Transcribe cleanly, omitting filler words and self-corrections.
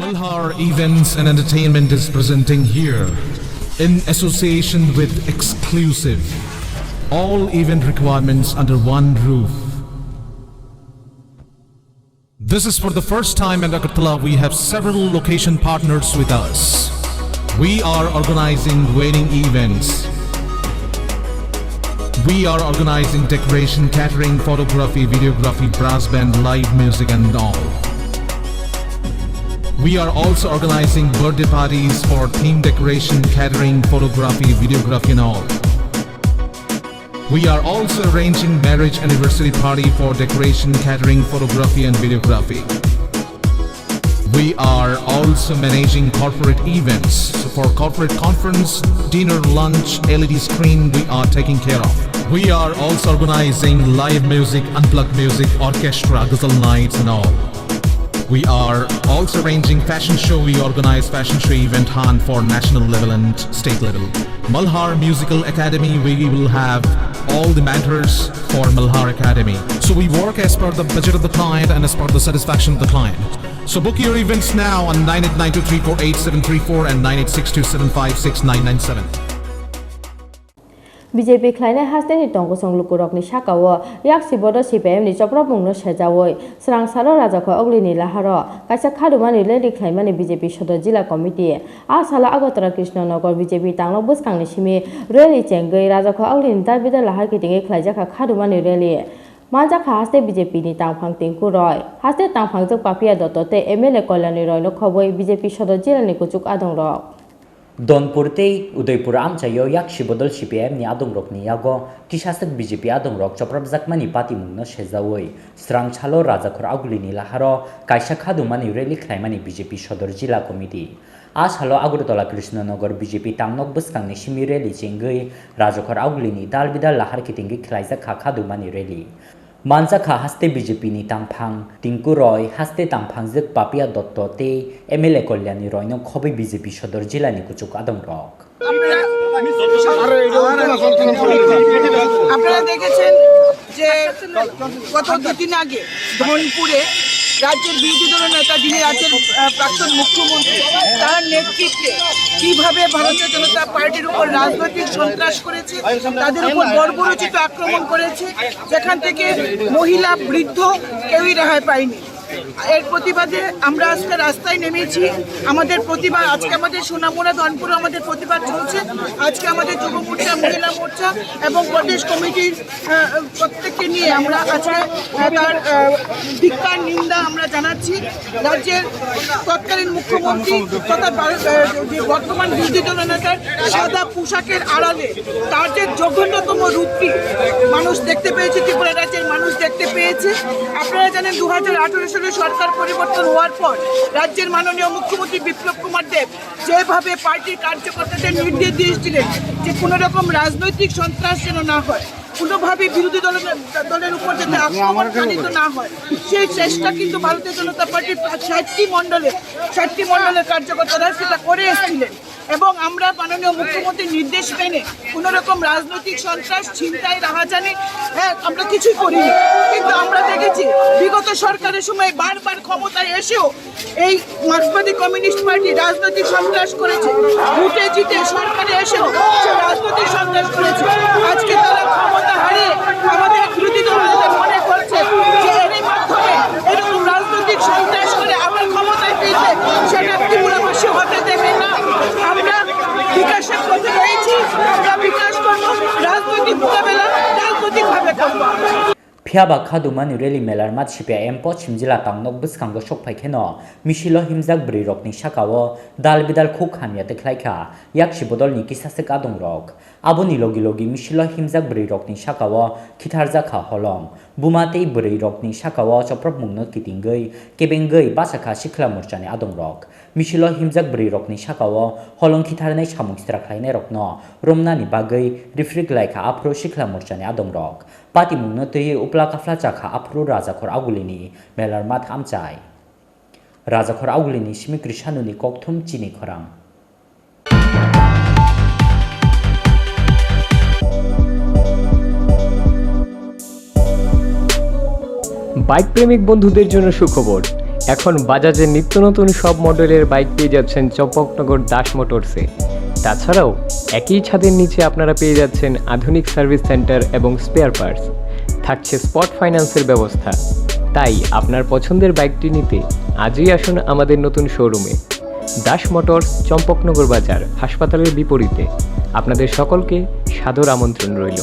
Malhar Events and Entertainment is presenting here, in association with Exclusive, all event requirements under one roof. This is for the first time in Agartala. We have several location partners with us. We are organizing wedding events. We are organizing decoration, catering, photography, videography, brass band, live music and all. We are also organizing birthday parties for theme decoration, catering, photography, videography and all. We are also arranging marriage anniversary party for decoration, catering, photography and videography. We are also managing corporate events. So for corporate conference, dinner, lunch, LED screen, we are taking care of. We are also organizing live music, unplugged music, orchestra, ghazal nights and all. We are also arranging fashion show. We organize fashion show event hunt for national level and state level. Malhar Musical Academy, we will have all the mentors for Malhar Academy. So we work as per the budget of the client and as per the satisfaction of the client. So book your events now on 9892348734 and 9862756997. BJP Khlaijakha has the Tongosong Lukurok ni Shakawa, Yaksi Bodol CPIMni Choprobmungno Sejawi, Srangsalo Rajakhor Agulini Laharo, Khadumani Lady Khlaimani BJP Shodojila Committee, Asala Agotra Krishna Nogor BJP Tanglo Buskang Nishimi, Really Chengai, Rajakhor Agulini Tabida Lahaki Khlaijakha Khadumani Really. Manjaka has the BJP ni Tangpang Tinkuroi, has the Tangpang Papia Dotote, MLA Kolani Roy no Koboi, BJP Shodojila Nikuchuk Adong Rock. Donpurte Udaipur amchayo Yaksi Bodol CPIMni adongrok ni yago kishasak BJP adongrok Choprobmungno Khadumani Sejawi Srangsalo Rajakhor Agulini Laharo Khadumani Rally Khlaimani BJP Sodorjila Committee Ashalo Agurtola Krishnanogor BJP Tangnok Buskangni Shimi Rally Chengui Rajakhor Agulini Dalbida Lahar Kitingi Khlaijakha Khadumani Rally Manjaka haste BJP ni tangphang tingkuroi haste tangphang zik papia dotto te MLA kolyani roy no khobe BJP sodor jila ni kuchuk adong rok আপনারা দেখেছেন যে গত দুদিন আগে ধনপুরে রাজ্যের বিরোধী দলের নেতা যিনি রাজ্যের প্রাক্তন মুখ্যমন্ত্রী তার নেতৃত্বে কিভাবে ভারতীয় জনতা পার্টির উপর রাজনৈতিক সন্ত্রাস করেছে তাদের উপর বর্বরোচিত আক্রমণ করেছে যেখান থেকে মহিলা বৃদ্ধ কেউই রেহাই পায়নি এর প্রতিবাদে আমরা আজকে রাস্তায় নেমেছি আমাদের প্রতিবাদ আজকে আমাদের সোনামুড়া ধনপুরে আমাদের প্রতিবাদ চলছে আজকে আমাদের যুব মোর্চা মহিলা মোর্চা এবং প্রদেশ কমিটির প্রত্যেককে নিয়ে আমরা আজকে তার ধিক্কার নিন্দা আমরা জানাচ্ছি রাজ্যের তৎকালীন মুখ্যমন্ত্রী তথা যে বর্তমান বিরোধী দলনেতার সাদা পোশাকের আড়ালে তার যে জঘন্যতম রূপটি মানুষ দেখতে পেয়েছে ত্রিপুরা রাজ্যের মানুষ দেখতে পেয়েছে আপনারা জানেন 2018 সালে সরকার পরিবর্তন হওয়ার পর রাজ্যের মাননীয় মুখ্যমন্ত্রী বিপ্লব কুমার দেব যেভাবে পার্টির কার্যকর্তাদের নির্দেশ দিয়েছিলেন যে কোনো রকম রাজনৈতিক সন্ত্রাস যেন না হয় কোনোভাবে বিরোধী দলের উপর যাতে আক্রমণ চালিত না হয় সেই চেষ্টা কিন্তু ভারতীয় জনতা পার্টির 60টি মণ্ডলের কার্যকর্তারা সেটা করে এসেছিলেন এবং আমরা মাননীয় মুখ্যমন্ত্রীর নির্দেশ মেনে কোনো রকম রাজনৈতিক সন্ত্রাস ছিনতাই রাহাজানি আমরা কিছুই করিনি কিন্তু আমরা দেখেছি বিগত সরকারের সময় বারবার ক্ষমতায় এসেও এই মার্ক্সবাদী কমিউনিস্ট পার্টি রাজনৈতিক সন্ত্রাস করেছে ভোটে জিতে সরকারে এসেও সে রাজনৈতিক সন্ত্রাস করেছে আজকে তারা ক্ষমতা হারিয়ে আমাদের বিরোধী দলনেতা মনে করছে যে এরই মাধ্যমে এরকম রাজনৈতিক সন্ত্রাস করে আবার ক্ষমতায় পেয়েছে সেটা ত্রিপুরাবাসী হতে দেবে না আমরা বিকাশের পথে রয়েছি আমরা বিকাশ করবো রাজনৈতিক মোকাবেলা রাজনৈতিকভাবে করবো Phiaba Khadumani Rally Melar Mat CPIM Pochim Jila Tangnok Buskango Shokpai Keno Mishilo Himzak Brirok ni Shakawo Dalbidal Khokhan Yate Khlaika Yaksi Bodol ni Kisasek Adong Rok Aboni Logi Mishilo Himzak Brirok ni Shakawo Khlaijakha Holong Bumate Brirok ni Shakawo Choprobmungno Kitingei Kebengei Basaka Shikla Murchani Adong Rok Mishilo Himzak Brirok ni Shakawo Holong Kitharnai Chamung Stra Khlaine Rokno Romnani Bagai Rifrik Laika Apro Shikla Murchani Adong Rok Pati Mungno Tei Upla Khlaijakha Apro Rajakhor Agulini Melar Mat Amchai Rajakhor Agulini Shmi Krishanuni Kokthum Chini Khorang bike প্রেমিক বন্ধুদের জন্য সুখবর এখন বাজাজের নিত্য নতুন সব মডেলের bike পেয়ে যাচ্ছেন চম্পকনগর দাস মোটরসে। তাছাড়াও একই ছাদের নিচে আপনারা পেয়ে যাচ্ছেন আধুনিক সার্ভিস সেন্টার এবং স্পেয়ার পার্টস, থাকছে স্পট ফাইন্যান্সের ব্যবস্থা। তাই আপনার পছন্দের বাইকটি নিতে আজই আসুন আমাদের নতুন শোরুমে। দাস মোটরস, চম্পকনগর বাজার, হাসপাতালের বিপরীতে। আপনাদের সকলকে সাদর আমন্ত্রণ রইল।